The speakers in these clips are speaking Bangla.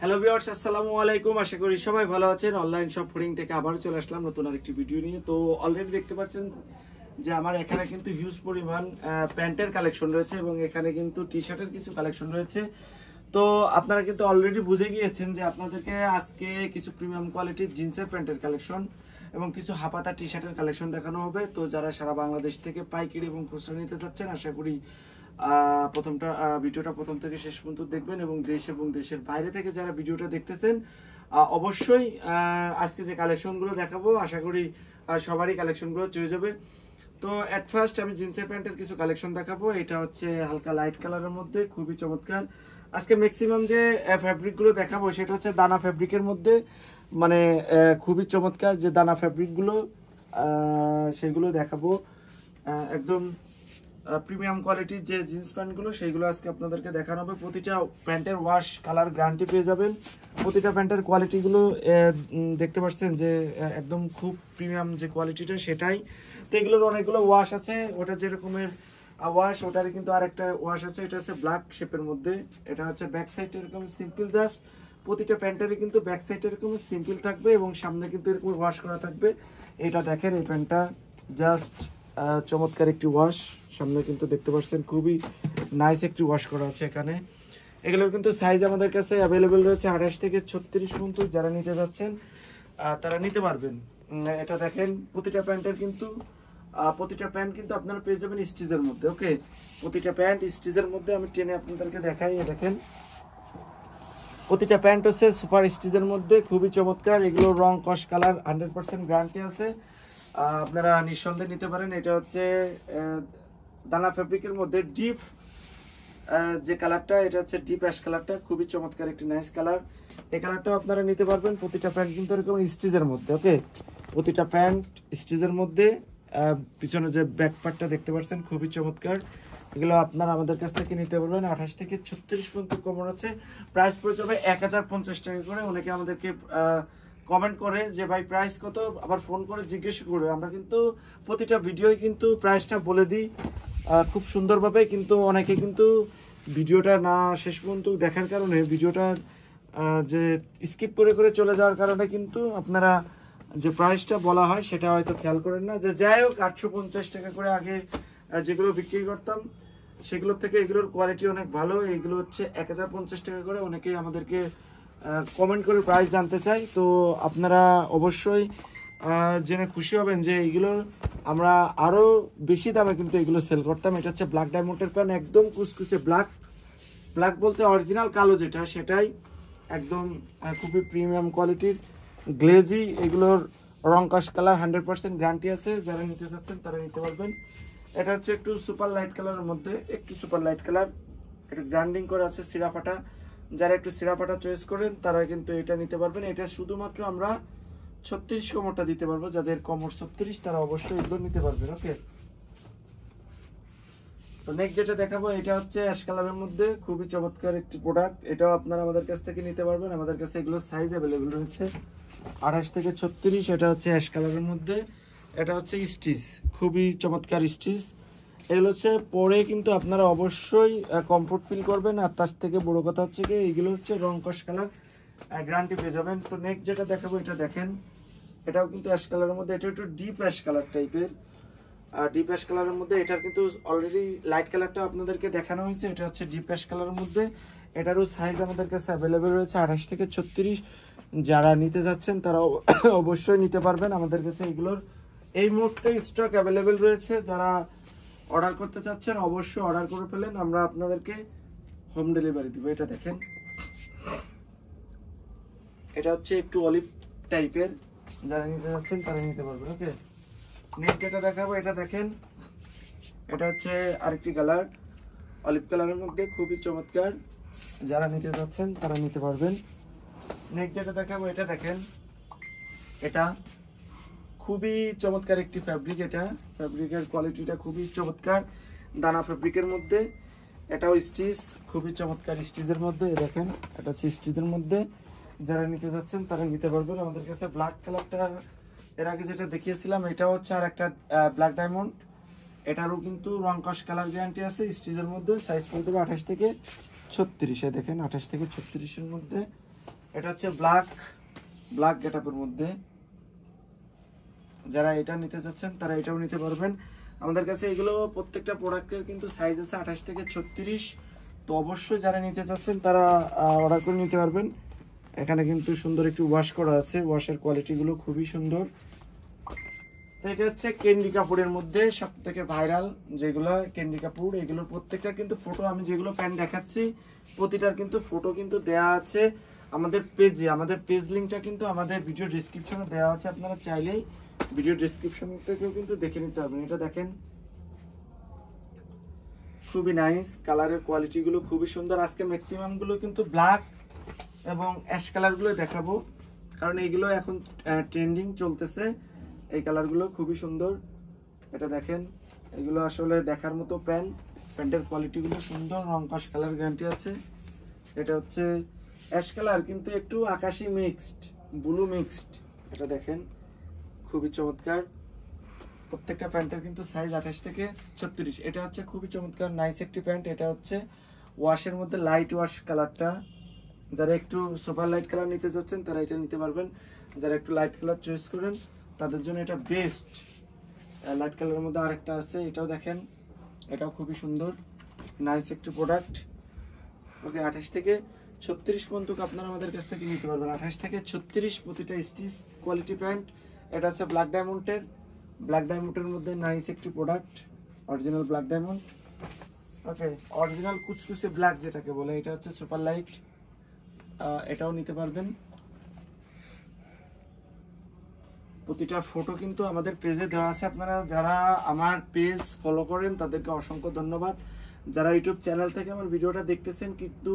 হ্যালো ভিউয়ার্স, আসসালামু আলাইকুম। আশা করি সবাই ভালো আছেন। অনলাইন শপ ফুডিং থেকে আবারও চলে আসলাম নতুন আরেকটি ভিডিও নিয়ে। তো অলরেডি দেখতে পাচ্ছেন যে আমার এখানে কিন্তু হিউজ পরিমাণ প্যান্টের কালেকশন রয়েছে এবং এখানে কিন্তু টি শার্টের কিছু কালেকশন রয়েছে। তো আপনারা কিন্তু অলরেডি বুঝে গিয়েছেন যে আপনাদেরকে আজকে কিছু প্রিমিয়াম কোয়ালিটির জিন্সের প্যান্টের কালেকশন এবং কিছু হাফাতা টি শার্টের কালেকশন দেখানো হবে। তো যারা সারা বাংলাদেশ থেকে পাইকারি এবং খুচরা নিতে চাচ্ছেন, আশা করি ভিডিওটা প্রথম থেকে শেষ পর্যন্ত দেখবেন এবং দেশ এবং দেশের বাইরে থেকে যারা ভিডিওটা দেখতেছেন অবশ্যই আজকে যে কালেকশনগুলো দেখাবো আশা করি সবারই কালেকশনগুলো চলে যাবে। তো এট ফার্স্ট আমি জিন্সের প্যান্টের কিছু কালেকশন দেখাবো। এটা হচ্ছে হালকা লাইট কালারের মধ্যে, খুবই চমৎকার। আজকে ম্যাক্সিমাম যে ফ্যাব্রিকগুলো দেখাবো সেটা হচ্ছে দানা ফ্যাব্রিকের মধ্যে, মানে খুবই চমৎকার যে দানা ফ্যাব্রিকগুলো সেগুলো দেখাবো। একদম প্রিমিয়াম কোয়ালিটির যে জিন্স প্যান্টগুলো সেইগুলো আজকে আপনাদেরকে দেখানো হবে। প্রতিটা প্যান্টের ওয়াশ কালার গ্যারান্টি পেয়ে যাবেন। প্রতিটা প্যান্টের কোয়ালিটিগুলো দেখতে পাচ্ছেন যে একদম খুব প্রিমিয়াম যে কোয়ালিটিটা সেটাই। তো এগুলোর অনেকগুলো ওয়াশ আছে, ওটা যেরকমের ওয়াশ ওটার কিন্তু আরেকটা ওয়াশ আছে, এটা হচ্ছে ব্ল্যাক শেপের মধ্যে। এটা হচ্ছে ব্যাক সাইড এরকম সিম্পল, জাস্ট প্রতিটা প্যান্টেরই কিন্তু ব্যাক সাইড এরকম সিম্পল থাকবে এবং সামনে কিন্তু এরকম ওয়াশ করা থাকবে। এটা দেখেন, এই প্যান্টটা জাস্ট চমৎকার একটি ওয়াশ, সামনে কিন্তু দেখতে পাচ্ছেন খুবই নাইস একটি ওয়াশ করা আছে এখানে। এগুলোর কিন্তু সাইজ আমাদের কাছে অ্যাভেলেবেল রয়েছে 28 থেকে 36 পর্যন্ত। যারা নিতে যাচ্ছেন তারা নিতে পারবেন। এটা দেখেন, প্রতিটা প্যান্টের কিন্তু প্রতিটা প্যান্ট কিন্তু আপনারা পেয়ে যাবেন স্টিচের মধ্যে। ওকে, প্রতিটা প্যান্ট স্টিচের মধ্যে। আমি টেনে আপনাদেরকে দেখাই। দেখেন, প্রতিটা প্যান্ট হচ্ছে সুপার স্টিচের মধ্যে, খুবই চমৎকার। এগুলো রং কস কালার 100% গ্যারান্টি আছে, আপনারা নিঃসন্দেহে নিতে পারেন। এটা হচ্ছে দানা ফ্যাব্রিকের মধ্যে ডিপ যে কালারটা, এটা হচ্ছে ডিপ অ্যাশ কালারটা, খুবই চমৎকার একটি নাইস কালার। এই কালারটাও আপনারা নিতে পারবেন। প্রতিটা প্যান্ট কিন্তু এরকম স্টিচের মধ্যে। ওকে, প্রতিটা প্যান্ট স্টিচের মধ্যে। পিছনে যে ব্যাক পার্টটা দেখতে পাচ্ছেন খুবই চমৎকার। এগুলো আপনারা আমাদের কাছ থেকে নিতে পারবেন 28 থেকে 36 পর্যন্ত কমন আছে। প্রাইস পড়ে যাবে 1050 টাকা করে। অনেকে আমাদেরকে কমেন্ট করে যে ভাই প্রাইস কত, আবার ফোন করে জিজ্ঞেস করে। আমরা কিন্তু প্রতিটা ভিডিওই কিন্তু প্রাইসটা বলে দিই খুব সুন্দরভাবে, কিন্তু অনেকে কিন্তু ভিডিওটা না শেষ পর্যন্ত দেখার কারণে, ভিডিওটা যে স্কিপ করে করে চলে যাওয়ার কারণে কিন্তু আপনারা যে প্রাইসটা বলা হয় সেটা হয়তো খেয়াল করেন না। যে যাই হোক, 850 টাকা করে আগে যেগুলো বিক্রি করতাম সেগুলোর থেকে এগুলোর কোয়ালিটি অনেক ভালো। এগুলো হচ্ছে 1050 টাকা করে। অনেকেই আমাদেরকে কমেন্ট করে প্রাইস জানতে চাই। তো আপনারা অবশ্যই জেনে খুশি হবেন যে এইগুলোর আমরা আরও বেশি দামে কিন্তু এগুলো সেল করতাম। এটা হচ্ছে ব্ল্যাক ডায়মন্ডের প্যান্ট, একদম কুচকুচে ব্ল্যাক। ব্ল্যাক বলতে অরিজিনাল কালো যেটা সেটাই, একদম খুবই প্রিমিয়াম কোয়ালিটির গ্লেজি। এগুলোর রং কাশ কালার 100% গ্যারান্টি আছে। যারা নিতে চাচ্ছেন তারা নিতে পারবেন। এটা হচ্ছে একটু সুপার লাইট কালারের মধ্যে, একটু সুপার লাইট কালার, একটু গ্রাইন্ডিং করে আছে সিরাফাটা। যারা একটু সিরাফাটা চয়েস করেন তারা কিন্তু এটা নিতে পারবেন। এটা শুধুমাত্র আমরা 36 কোমরটা দিতে পারবো। যাদের কোমর 36 তারা অবশ্যই এগুলো নিতে পারবেন। ওকে, তো নেক্সট যেটা দেখাবো এটা হচ্ছে অ্যাশ কালারের মধ্যে, খুবই চমৎকার একটি প্রোডাক্ট। এটাও আপনারা আমাদের কাছ থেকে নিতে পারবেন। আমাদের কাছে এগুলো সাইজ অ্যাভেলেবেল রয়েছে 28 থেকে 36। এটা হচ্ছে অ্যাশ কালারের মধ্যে। এটা হচ্ছে স্টিচ, খুবই চমৎকার স্টিচ। এগুলো হচ্ছে পরে কিন্তু আপনারা অবশ্যই কমফোর্ট ফিল করবেন। আর তার থেকে বড় কথা হচ্ছে কি, এইগুলো হচ্ছে রং কস কালার গ্যারান্টি পেয়ে যাবেন। তো নেক্সট যেটা দেখাবো এটা দেখেন, এটাও কিন্তু অ্যাশ কালারের মধ্যে। এটা একটু ডিপ অ্যাশ কালার টাইপের, আর ডিপ অ্যাশ কালারের মধ্যে। এটার কিন্তু অলরেডি লাইট কালারটা আপনাদেরকে দেখানো হয়েছে। এটা হচ্ছে ডিপ অ্যাশ কালারের মধ্যে। এটারও সাইজ আমাদের কাছে অ্যাভেলেবেল রয়েছে 28 থেকে 36। যারা নিতে যাচ্ছেন তারা অবশ্যই নিতে পারবেন। আমাদের কাছে এগুলোর এই মুহূর্তে স্টক অ্যাভেলেবেল রয়েছে। যারা অর্ডার করতে চাচ্ছেন অবশ্যই অর্ডার করে ফেলেন, আমরা আপনাদেরকে হোম ডেলিভারি দিব। এটা দেখেন, এটা হচ্ছে একটু অলিভ টাইপের। যারা নিতে যাচ্ছেন তারা নিতে পারবেন। ওকে, নেক্সট যেটা দেখাবো এটা দেখেন, এটা হচ্ছে আরেকটি কালার অলিভ কালারের মধ্যে, খুবই চমৎকার। যারা নিতে যাচ্ছেন তারা নিতে পারবেন। নেক্সট যেটা দেখাবো এটা দেখেন, এটা খুবই চমৎকার একটি ফ্যাব্রিক। এটা ফ্যাব্রিকের কোয়ালিটিটা খুবই চমৎকার, দানা ফ্যাব্রিকের মধ্যে। এটাও স্টিচ, খুবই চমৎকার স্টিচের মধ্যে। দেখেন, এটা হচ্ছে স্টিচের মধ্যে। যারা নিতে যাচ্ছেন তারা নিতে পারবেন। আমাদের কাছে ব্ল্যাক কালারটা এর আগে যেটা দেখিয়েছিলাম, এটাও হচ্ছে আর একটা ব্ল্যাক ডায়মন্ড। এটারও কিন্তু রং কস কালার গ্যারান্টি আছে স্টিচের মধ্যে। সাইজ পড়ে যাবে 28 থেকে 36। দেখেন, 28 থেকে 36-এর মধ্যে এটা হচ্ছে ব্ল্যাক গেটআপের মধ্যে, যারা এটা নিতে চাচ্ছেন তারা এটাও নিতে পারবেন। আমাদের কাছে এগুলো প্রত্যেকটা প্রোডাক্টের কিন্তু সাইজ আছে 28 থেকে 36। তো অবশ্যই যারা নিতে চাচ্ছেন তারা অর্ডার করে নিতে পারবেন। এখানে কিন্তু সুন্দর একটি ওয়াশ করা আছে, ওয়াশের কোয়ালিটিগুলো খুবই সুন্দর। তো এটা হচ্ছে ক্যান্ডি কাপড়ের মধ্যে সব থেকে ভাইরাল যেগুলো ক্যান্ডি কাপড়, এগুলোর প্রত্যেকটা কিন্তু ফটো, আমি যেগুলো প্যান্ট দেখাচ্ছি প্রতিটার কিন্তু ফটো কিন্তু দেয়া আছে আমাদের পেজে। আমাদের পেজ লিঙ্কটা কিন্তু আমাদের ভিডিও ডেসক্রিপশনে দেওয়া আছে, আপনারা চাইলেই ভিডিও ডেসক্রিপশন থেকেও কিন্তু দেখে নিতে পারবেন। এটা দেখেন খুবই নাইস, কালারের কোয়ালিটি গুলো খুবই সুন্দর। আজকে ম্যাক্সিমাম গুলো কিন্তু ব্ল্যাক এবং অ্যাশ কালার গুলো দেখাবো, কারণ এইগুলো এখন ট্রেন্ডিং চলতেছে। এই কালার গুলো খুবই সুন্দর। এটা দেখেন, এগুলো আসলে দেখার মতো প্যান্টের কোয়ালিটি গুলো সুন্দর, রং কস কালার গ্যারান্টি আছে। এটা হচ্ছে অ্যাশ কালার কিন্তু একটু আকাশি মিক্সড, ব্লু মিক্সড। এটা দেখেন খুবই চমৎকার। প্রত্যেকটা প্যান্টের কিন্তু সাইজ 28 থেকে 36। এটা হচ্ছে খুবই চমৎকার নাইস একটি প্যান্ট। এটা হচ্ছে ওয়াশের মধ্যে লাইট ওয়াশ কালারটা, যারা একটু সুপার লাইট কালার নিতে যাচ্ছেন তারা এটা নিতে পারবেন। যারা একটু লাইট কালার চয়েস করেন তাদের জন্য এটা বেস্ট। লাইট কালারের মধ্যে আরেকটা আছে, এটাও দেখেন, এটাও খুবই সুন্দর নাইস একটি প্রোডাক্ট। ওকে, 28 থেকে 36 পর্যন্ত আপনারা আমাদের কাছ থেকে নিতে পারবেন। 28 থেকে 36 প্রতিটা স্টিচ কোয়ালিটি প্যান্ট। এটা হচ্ছে ব্ল্যাক ডায়মন্ডের মধ্যে নাইস একটি প্রোডাক্ট, অরিজিনাল ব্ল্যাক ডায়মন্ড। ওকে, অরিজিনাল কুচকুচে ব্ল্যাক যেটাকে বলে, এটা হচ্ছে সুপার লাইট, এটাও নিতে পারবেন। প্রতিটা ফটো কিন্তু আমাদের পেজে দেওয়া আছে। আপনারা যারা আমার পেজ ফলো করেন তাদেরকে অসংখ্য ধন্যবাদ। যারা ইউটিউব চ্যানেল থেকে আমার ভিডিওটা দেখতেছেন কিন্তু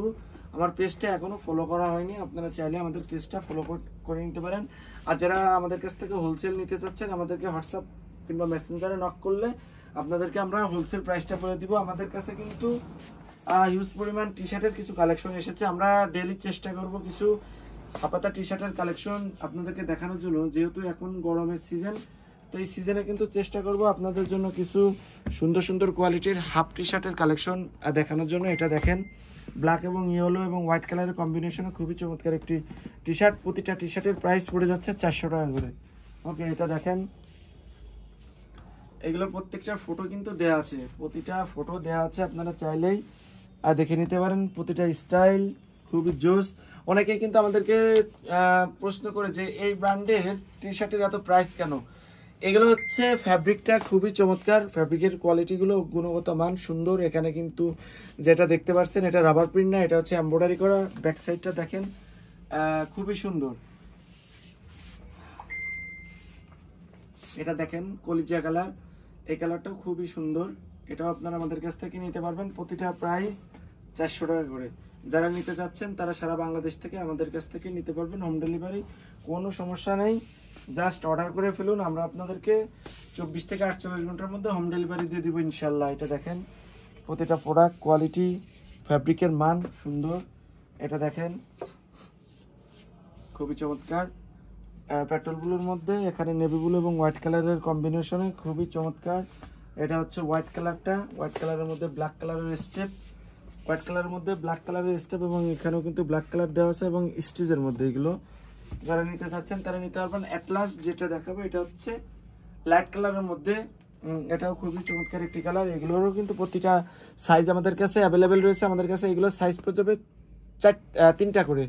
আমার পেজটা এখনো ফলো করা হয়নি, আপনারা চাইলে আমাদের পেজটা ফলো করে নিতে পারেন। আর যারা আমাদের কাছ থেকে হোলসেল নিতে চাচ্ছেন আমাদেরকে হোয়াটসঅ্যাপ কিংবা মেসেঞ্জারে নক করলে আপনাদেরকে আমরা হোলসেল প্রাইসটা বলে দিব। আমাদের কাছে কিন্তু হিউজ পরিমাণ টি শার্টের কিছু কালেকশন এসেছে। আমরা ডেইলি চেষ্টা করব কিছু হাপাতা টি শার্টের কালেকশন আপনাদেরকে দেখানোর জন্য, যেহেতু এখন গরমের সিজন। তো এই সিজনে কিন্তু চেষ্টা করব আপনাদের জন্য কিছু সুন্দর সুন্দর কোয়ালিটির হাফ টি শার্টের কালেকশন দেখানোর জন্য। এটা দেখেন ব্ল্যাক এবং ইয়েলো এবং হোয়াইট কালারের কম্বিনেশনে খুবই চমৎকার একটি টি শার্ট। প্রতিটা টি শার্টের প্রাইস পড়ে যাচ্ছে 400 টাকা করে। ওকে, এটা দেখেন, এগুলোর প্রত্যেকটা ফটো কিন্তু দেয়া আছে, প্রতিটা ফটো দেয়া আছে, আপনারা চাইলেই দেখে নিতে পারেন। প্রতিটা স্টাইল খুবই জোস। অনেকেই কিন্তু আমাদেরকে প্রশ্ন করে যে এই ব্র্যান্ডের টি শার্টের এত প্রাইস কেন। এগুলো হচ্ছে ফ্যাব্রিকটা খুবই চমৎকার, ফ্যাব্রিকের কোয়ালিটিগুলো গুণগত মান সুন্দর। এখানে কিন্তু যেটা দেখতে পাচ্ছেন এটা রাবার প্রিন্ট না, এটা হচ্ছে এমব্রয়ডারি করা। ব্যাক সাইডটা দেখেন খুবই সুন্দর। এটা দেখেন কলিজা কালার, এই কালারটাও খুবই সুন্দর। এটাও আপনারা আমাদের কাছ থেকে নিতে পারবেন। প্রতিটা প্রাইস 400 টাকা করে। যারা নিতে চাচ্ছেন তারা সারা বাংলাদেশ থেকে আমাদের কাছ থেকে নিতে পারবেন, হোম ডেলিভারি, কোনো সমস্যা নেই। জাস্ট অর্ডার করে ফেলুন, আমরা আপনাদেরকে 24 থেকে 48 ঘন্টার মধ্যে হোম ডেলিভারি দিয়ে দিব ইনশাল্লাহ। এটা দেখেন প্রতিটা প্রোডাক্ট কোয়ালিটি, ফ্যাব্রিকের মান সুন্দর। এটা দেখেন খুবই চমৎকার পেট্রোল ব্লুর মধ্যে, এখানে নেভি ব্লু এবং হোয়াইট কালারের কম্বিনেশনে খুবই চমৎকার। এটা হচ্ছে হোয়াইট কালারটা, হোয়াইট কালারের মধ্যে ব্ল্যাক কালারের স্টেপ, হোয়াইট কালারের মধ্যে ব্ল্যাক কালারের স্টেপ এবং এখানেও কিন্তু ব্ল্যাক কালার দেওয়া আছে এবং স্টিচের মধ্যে। এগুলো যারা নিতে চাচ্ছেন তারা নিতে পারবেন। অ্যাটলাস যেটা দেখাবো এটা হচ্ছে লাইট কালারের মধ্যে, এটাও খুবই চমৎকার একটি কালার। এগুলোরও কিন্তু প্রতিটা সাইজ আমাদের কাছে অ্যাভেলেবেল রয়েছে। আমাদের কাছে এগুলোর সাইজ পড়ে যাবে 3টা করে,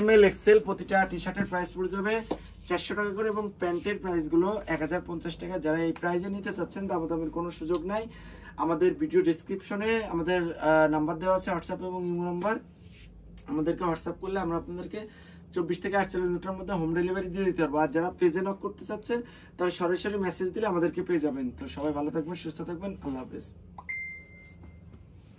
ML XL। প্রতিটা টি শার্টের প্রাইস পড়ে যাবে 400 টাকা করে এবং প্যান্টের প্রাইসগুলো 1050 টাকা। যারা এই প্রাইসে নিতে চাচ্ছেন দামাদামির কোনো সুযোগ নাই। আমাদের ভিডিও ডেসক্রিপশনে আমাদের নাম্বার দেওয়া আছে, হোয়াটসঅ্যাপ এবং ইমো নাম্বার। আমাদেরকে হোয়াটসঅ্যাপ করলে আমরা আপনাদেরকে 24 থেকে 48 ঘন্টার মধ্যে হোম ডেলিভারি দিয়ে দিতে পারবো। আর যারা পেজে নক করতে চাচ্ছেন তারা সরাসরি মেসেজ দিলে আমাদেরকে পেয়ে যাবেন। তো সবাই ভালো থাকবেন, সুস্থ থাকবেন, আল্লাহ হাফেজ।